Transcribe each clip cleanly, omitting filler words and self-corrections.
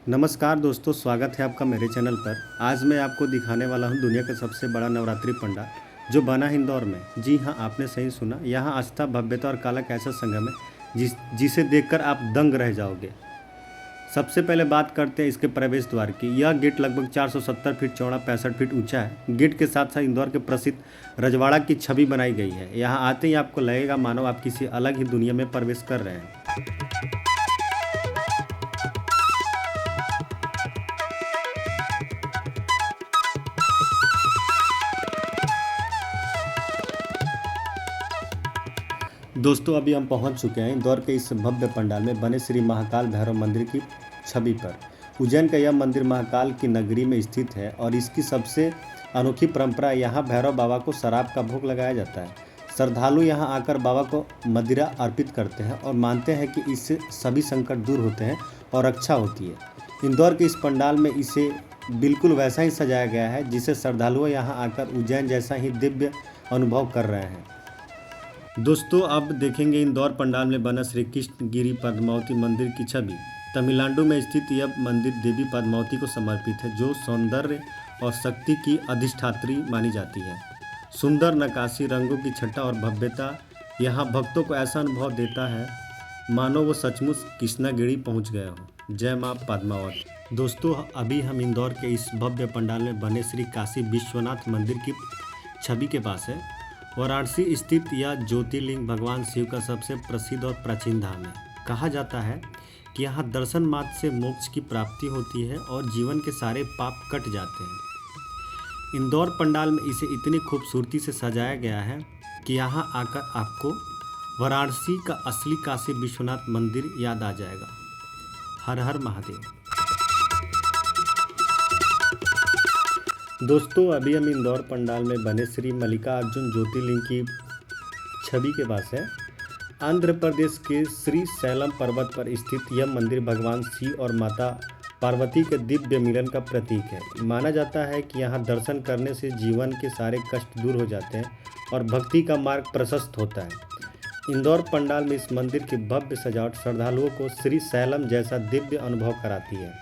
नमस्कार दोस्तों, स्वागत है आपका मेरे चैनल पर। आज मैं आपको दिखाने वाला हूं दुनिया का सबसे बड़ा नवरात्रि पंडाल जो बना है इंदौर में। जी हां, आपने सही सुना। यहां आस्था, भव्यता और कला का ऐसा संगम है जिसे देखकर आप दंग रह जाओगे। सबसे पहले बात करते हैं इसके प्रवेश द्वार की। यह गेट लगभग 470 फीट चौड़ा, 65 फीट ऊंचा है। गेट के साथ साथ इंदौर के प्रसिद्ध रजवाड़ा की छवि बनाई गई है। यहाँ आते ही आपको लगेगा मानो आप किसी अलग ही दुनिया में प्रवेश कर रहे हैं। दोस्तों, अभी हम पहुंच चुके हैं इंदौर के इस भव्य पंडाल में बने श्री महाकाल भैरव मंदिर की छवि पर। उज्जैन का यह मंदिर महाकाल की नगरी में स्थित है और इसकी सबसे अनोखी परंपरा यहां भैरव बाबा को शराब का भोग लगाया जाता है। श्रद्धालु यहां आकर बाबा को मदिरा अर्पित करते हैं और मानते हैं कि इससे सभी संकट दूर होते हैं और रक्षा होती है। इंदौर के इस पंडाल में इसे बिल्कुल वैसा ही सजाया गया है जिसे श्रद्धालु यहाँ आकर उज्जैन जैसा ही दिव्य अनुभव कर रहे हैं। दोस्तों, अब देखेंगे इंदौर पंडाल में बना श्री कृष्ण गिरी पद्मावती मंदिर की छवि। तमिलनाडु में स्थित यह मंदिर देवी पद्मावती को समर्पित है, जो सौंदर्य और शक्ति की अधिष्ठात्री मानी जाती है। सुंदर नक्काशी, रंगों की छटा और भव्यता यहाँ भक्तों को ऐसा अनुभव देता है मानो वो सचमुच कृष्णागिरी पहुँच गए हों। जय माँ पद्मावती। दोस्तों, अभी हम इंदौर के इस भव्य पंडाल में बने श्री काशी विश्वनाथ मंदिर की छवि के पास है। वाराणसी स्थित यह ज्योतिर्लिंग भगवान शिव का सबसे प्रसिद्ध और प्राचीन धाम है। कहा जाता है कि यहाँ दर्शन मात्र से मोक्ष की प्राप्ति होती है और जीवन के सारे पाप कट जाते हैं। इंदौर पंडाल में इसे इतनी खूबसूरती से सजाया गया है कि यहाँ आकर आपको वाराणसी का असली काशी विश्वनाथ मंदिर याद आ जाएगा। हर हर महादेव। दोस्तों, अभी हम इंदौर पंडाल में बने श्री मल्लिकार्जुन ज्योतिर्लिंग की छवि के पास है। आंध्र प्रदेश के श्री शैलम पर्वत पर स्थित यह मंदिर भगवान शिव और माता पार्वती के दिव्य मिलन का प्रतीक है। माना जाता है कि यहाँ दर्शन करने से जीवन के सारे कष्ट दूर हो जाते हैं और भक्ति का मार्ग प्रशस्त होता है। इंदौर पंडाल में इस मंदिर की भव्य सजावट श्रद्धालुओं को श्री शैलम जैसा दिव्य अनुभव कराती है।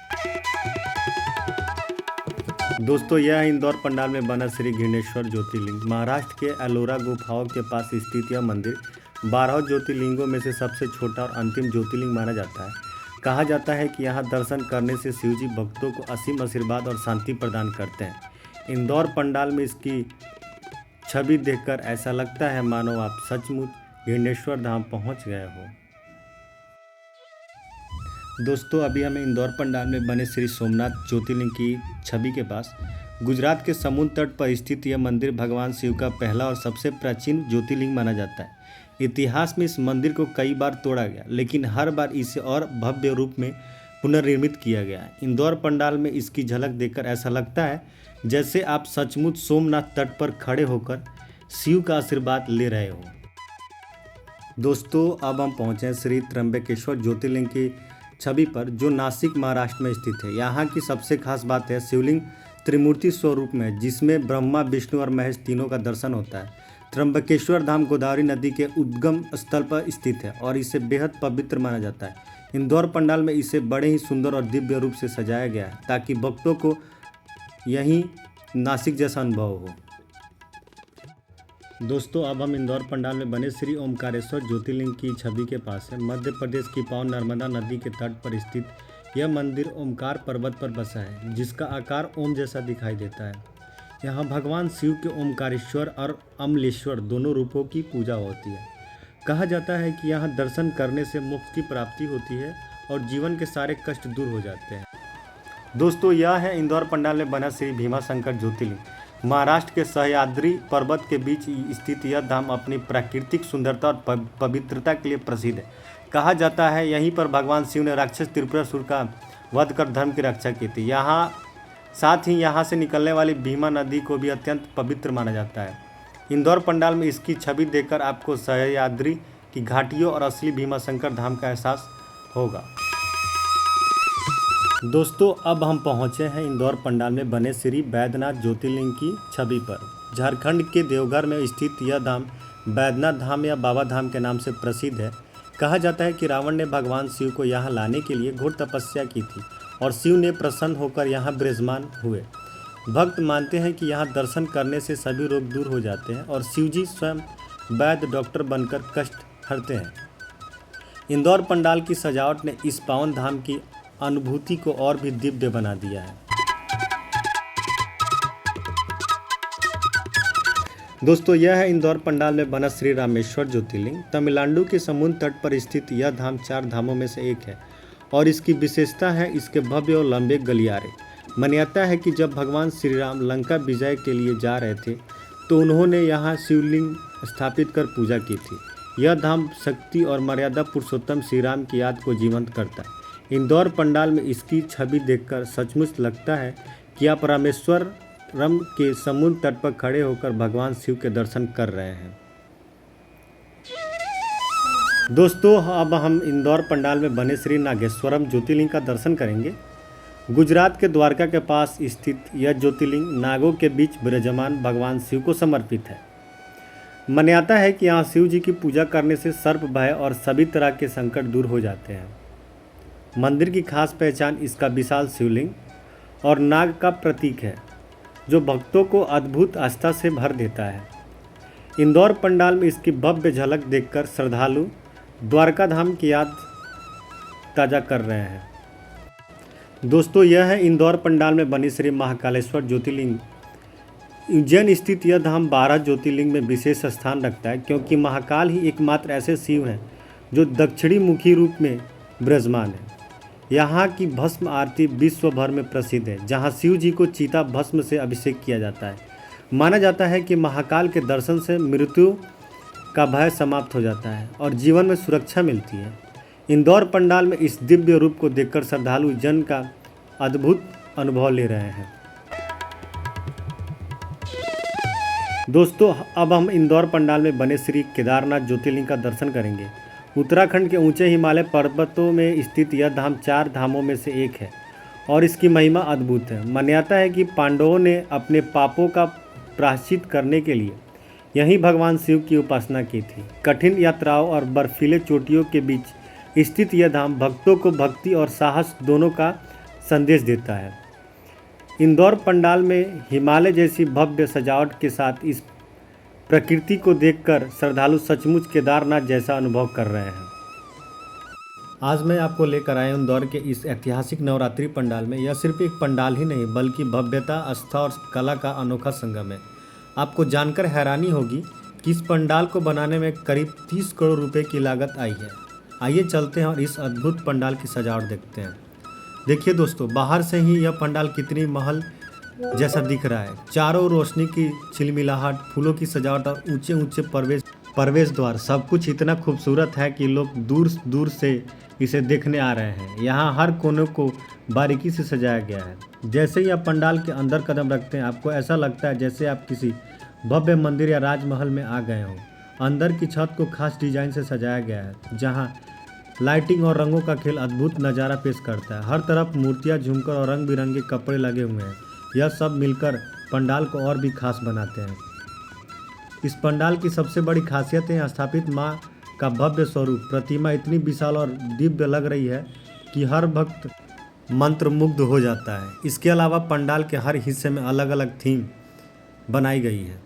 दोस्तों, यह इंदौर पंडाल में बना श्री घृणेश्वर ज्योतिर्लिंग। महाराष्ट्र के एलोरा गुफाओं के पास स्थित यह मंदिर 12 ज्योतिर्लिंगों में से सबसे छोटा और अंतिम ज्योतिर्लिंग माना जाता है। कहा जाता है कि यहाँ दर्शन करने से शिवजी भक्तों को असीम आशीर्वाद और शांति प्रदान करते हैं। इंदौर पंडाल में इसकी छवि देखकर ऐसा लगता है मानो आप सचमुच घृणेश्वर धाम पहुँच गए हो। दोस्तों, अभी हमें इंदौर पंडाल में बने श्री सोमनाथ ज्योतिर्लिंग की छवि के पास। गुजरात के समुद्र तट पर स्थित यह मंदिर भगवान शिव का पहला और सबसे प्राचीन ज्योतिर्लिंग माना जाता है। इतिहास में इस मंदिर को कई बार तोड़ा गया, लेकिन हर बार इसे और भव्य रूप में पुनर्निर्मित किया गया। इंदौर पंडाल में इसकी झलक देखकर ऐसा लगता है जैसे आप सचमुच सोमनाथ तट पर खड़े होकर शिव का आशीर्वाद ले रहे हो। दोस्तों, अब हम पहुँचे श्री त्र्यंबकेश्वर ज्योतिर्लिंग की छवि पर, जो नासिक महाराष्ट्र में स्थित है। यहाँ की सबसे खास बात है शिवलिंग त्रिमूर्ति स्वरूप में, जिसमें ब्रह्मा, विष्णु और महेश तीनों का दर्शन होता है। त्र्यंबकेश्वर धाम गोदावरी नदी के उद्गम स्थल पर स्थित है और इसे बेहद पवित्र माना जाता है। इंदौर पंडाल में इसे बड़े ही सुंदर और दिव्य रूप से सजाया गया है ताकि भक्तों को यहीं नासिक जैसा अनुभव हो। दोस्तों, अब हम इंदौर पंडाल में बने श्री ओमकारेश्वर ज्योतिर्लिंग की छवि के पास है। मध्य प्रदेश की पावन नर्मदा नदी के तट पर स्थित यह मंदिर ओमकार पर्वत पर बसा है, जिसका आकार ओम जैसा दिखाई देता है। यहाँ भगवान शिव के ओमकारेश्वर और अमलेश्वर दोनों रूपों की पूजा होती है। कहा जाता है कि यहाँ दर्शन करने से मोक्ष की प्राप्ति होती है और जीवन के सारे कष्ट दूर हो जाते हैं। दोस्तों, यह है इंदौर पंडाल में बना श्री भीमाशंकर ज्योतिर्लिंग। महाराष्ट्र के सह्याद्री पर्वत के बीच स्थित यह धाम अपनी प्राकृतिक सुंदरता और पवित्रता के लिए प्रसिद्ध है। कहा जाता है यहीं पर भगवान शिव ने राक्षस त्रिपुरासुर का वध कर धर्म की रक्षा की थी। साथ ही यहाँ से निकलने वाली भीमा नदी को भी अत्यंत पवित्र माना जाता है। इंदौर पंडाल में इसकी छवि देखकर आपको सह्याद्री की घाटियों और असली भीमाशंकर धाम का एहसास होगा। दोस्तों, अब हम पहुँचे हैं इंदौर पंडाल में बने श्री बैद्यनाथ ज्योतिर्लिंग की छवि पर। झारखंड के देवघर में स्थित यह धाम बैद्यनाथ धाम या बाबा धाम के नाम से प्रसिद्ध है। कहा जाता है कि रावण ने भगवान शिव को यहाँ लाने के लिए घोर तपस्या की थी और शिव ने प्रसन्न होकर यहाँ विराजमान हुए। भक्त मानते हैं कि यहाँ दर्शन करने से सभी रोग दूर हो जाते हैं और शिव जी स्वयं वैद्य डॉक्टर बनकर कष्ट हरते हैं। इंदौर पंडाल की सजावट ने इस पावन धाम की अनुभूति को और भी दिव्य बना दिया है। दोस्तों, यह है इंदौर पंडाल में बना श्री रामेश्वर ज्योतिर्लिंग। तमिलनाडु के समुद्र तट पर स्थित यह धाम 4 धामों में से एक है और इसकी विशेषता है इसके भव्य और लंबे गलियारे। मान्यता है कि जब भगवान श्री राम लंका विजय के लिए जा रहे थे तो उन्होंने यहाँ शिवलिंग स्थापित कर पूजा की थी। यह धाम शक्ति और मर्यादा पुरुषोत्तम श्री राम की याद को जीवंत करता है। इंदौर पंडाल में इसकी छवि देखकर सचमुच लगता है कि आप रामेश्वरम के समुद्र तट पर खड़े होकर भगवान शिव के दर्शन कर रहे हैं। दोस्तों, अब हम इंदौर पंडाल में बने श्री नागेश्वरम ज्योतिर्लिंग का दर्शन करेंगे। गुजरात के द्वारका के पास स्थित यह ज्योतिर्लिंग नागों के बीच विराजमान भगवान शिव को समर्पित है। मान्यता है कि यहाँ शिव जी की पूजा करने से सर्प भय और सभी तरह के संकट दूर हो जाते हैं। मंदिर की खास पहचान इसका विशाल शिवलिंग और नाग का प्रतीक है, जो भक्तों को अद्भुत आस्था से भर देता है। इंदौर पंडाल में इसकी भव्य झलक देखकर श्रद्धालु द्वारका धाम की याद ताज़ा कर रहे हैं। दोस्तों, यह है इंदौर पंडाल में बनी श्री महाकालेश्वर ज्योतिर्लिंग। उज्जैन स्थित यह धाम 12 ज्योतिर्लिंग में विशेष स्थान रखता है, क्योंकि महाकाल ही एकमात्र ऐसे शिव हैं जो दक्षिणी मुखी रूप में विराजमान है। यहाँ की भस्म आरती विश्व भर में प्रसिद्ध है, जहाँ शिव जी को चीता भस्म से अभिषेक किया जाता है। माना जाता है कि महाकाल के दर्शन से मृत्यु का भय समाप्त हो जाता है और जीवन में सुरक्षा मिलती है। इंदौर पंडाल में इस दिव्य रूप को देखकर श्रद्धालु जन का अद्भुत अनुभव ले रहे हैं। दोस्तों, अब हम इंदौर पंडाल में बने श्री केदारनाथ ज्योतिर्लिंग का दर्शन करेंगे। उत्तराखंड के ऊंचे हिमालय पर्वतों में स्थित यह धाम 4 धामों में से एक है और इसकी महिमा अद्भुत है। मान्यता है कि पांडवों ने अपने पापों का प्रायश्चित करने के लिए यहीं भगवान शिव की उपासना की थी। कठिन यात्राओं और बर्फीले चोटियों के बीच स्थित यह धाम भक्तों को भक्ति और साहस दोनों का संदेश देता है। इंदौर पंडाल में हिमालय जैसी भव्य सजावट के साथ इस प्रकृति को देखकर श्रद्धालु सचमुच केदारनाथ जैसा अनुभव कर रहे हैं। आज मैं आपको लेकर आया इंदौर के इस ऐतिहासिक नवरात्रि पंडाल में। यह सिर्फ एक पंडाल ही नहीं, बल्कि भव्यता, आस्था और कला का अनोखा संगम है। आपको जानकर हैरानी होगी कि इस पंडाल को बनाने में करीब 30 करोड़ रुपए की लागत आई है। आइए चलते हैं और इस अद्भुत पंडाल की सजावट देखते हैं। देखिए दोस्तों, बाहर से ही यह पंडाल कितनी महल जैसा दिख रहा है। चारों रोशनी की चिलमिलाहट, फूलों की सजावट और ऊंचे ऊंचे प्रवेश द्वार, सब कुछ इतना खूबसूरत है कि लोग दूर दूर से इसे देखने आ रहे हैं। यहाँ हर कोने को बारीकी से सजाया गया है। जैसे ही आप पंडाल के अंदर कदम रखते हैं, आपको ऐसा लगता है जैसे आप किसी भव्य मंदिर या राजमहल में आ गए हों। अंदर की छत को खास डिजाइन से सजाया गया है, जहाँ लाइटिंग और रंगों का खेल अद्भुत नज़ारा पेश करता है। हर तरफ मूर्तियाँ, झुमकर और रंग बिरंगे कपड़े लगे हुए हैं। यह सब मिलकर पंडाल को और भी खास बनाते हैं। इस पंडाल की सबसे बड़ी खासियत है स्थापित माँ का भव्य स्वरूप। प्रतिमा इतनी विशाल और दिव्य लग रही है कि हर भक्त मंत्रमुग्ध हो जाता है। इसके अलावा पंडाल के हर हिस्से में अलग अलग थीम बनाई गई है।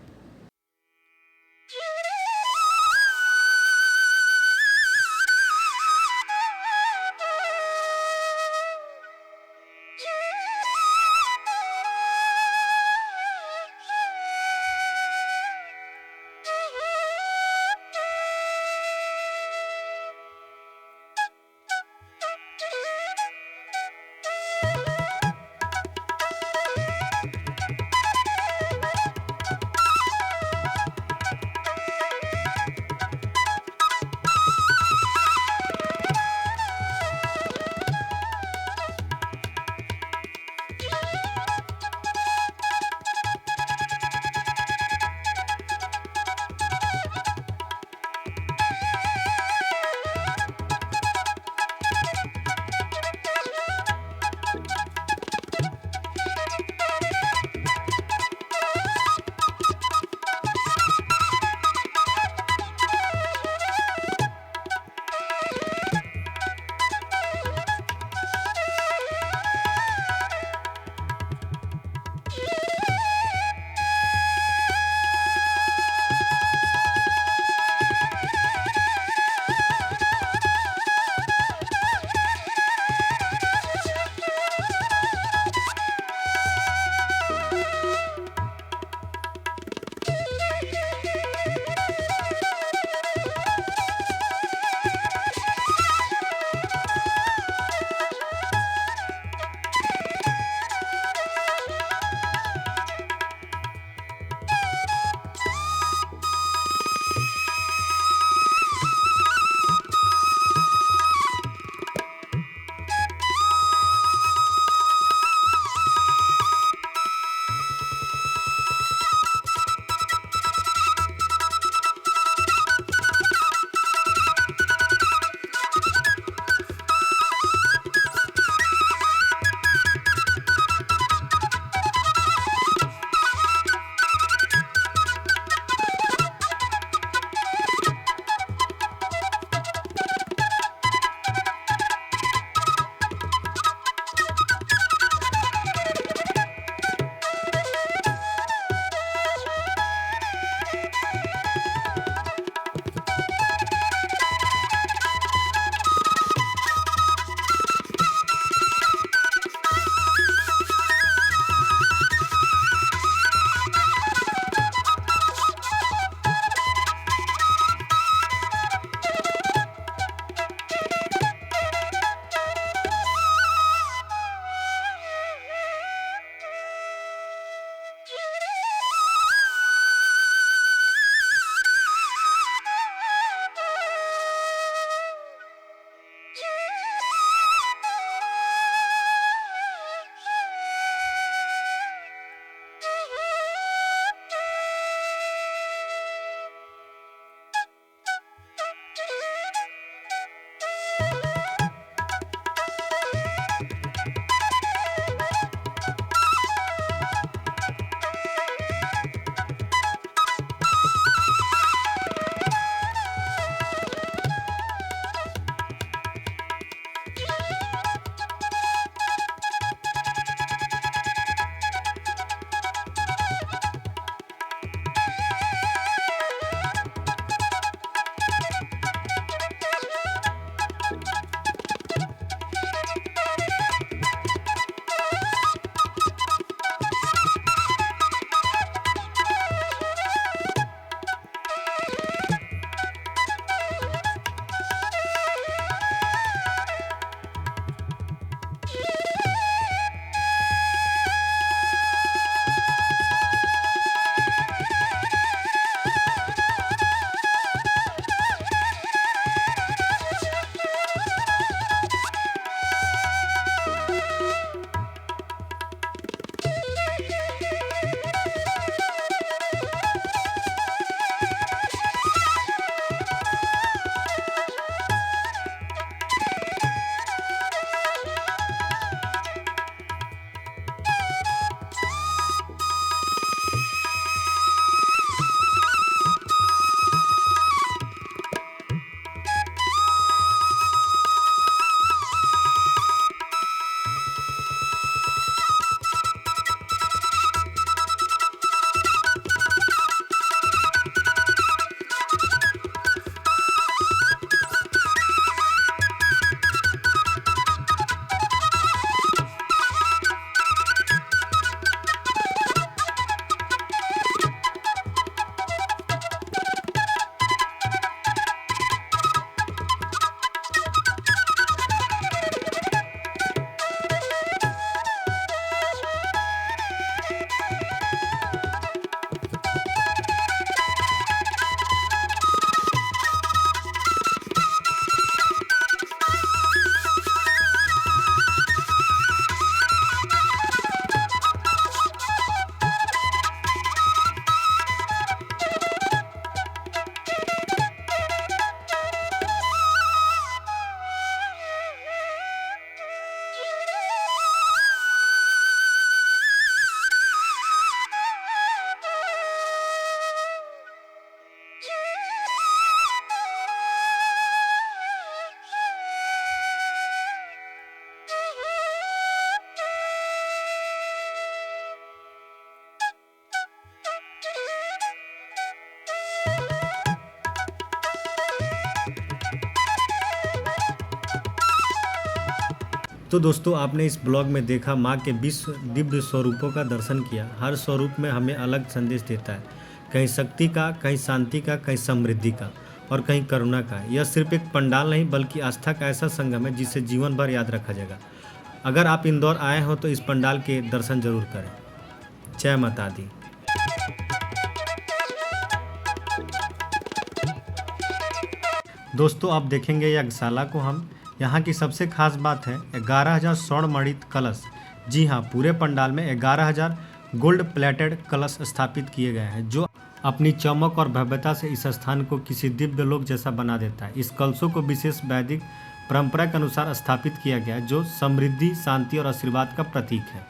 तो दोस्तों, आपने इस ब्लॉग में देखा माँ के 20 दिव्य स्वरूपों का दर्शन किया। हर स्वरूप में हमें अलग संदेश देता है, कहीं शक्ति का, कहीं शांति का, कहीं समृद्धि का और कहीं करुणा का। यह सिर्फ एक पंडाल नहीं बल्कि आस्था का ऐसा संगम है जिसे जीवन भर याद रखा जाएगा। अगर आप इंदौर आए हो तो इस पंडाल के दर्शन जरूर करें। जय माता दी। दोस्तों, आप देखेंगे यज्ञशाला को हम। यहाँ की सबसे खास बात है 11,000 स्वर्ण मणित कलश। जी हाँ, पूरे पंडाल में 11,000 गोल्ड प्लेटेड कलश स्थापित किए गए हैं, जो अपनी चमक और भव्यता से इस स्थान को किसी दिव्य लोक जैसा बना देता है। इस कलशों को विशेष वैदिक परंपरा के अनुसार स्थापित किया गया है, जो समृद्धि, शांति और आशीर्वाद का प्रतीक है।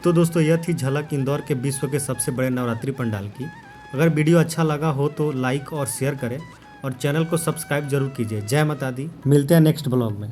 तो दोस्तों, यह थी झलक इंदौर के विश्व के सबसे बड़े नवरात्रि पंडाल की। अगर वीडियो अच्छा लगा हो तो लाइक और शेयर करें और चैनल को सब्सक्राइब जरूर कीजिए। जय माता दी। मिलते हैं नेक्स्ट ब्लॉग में।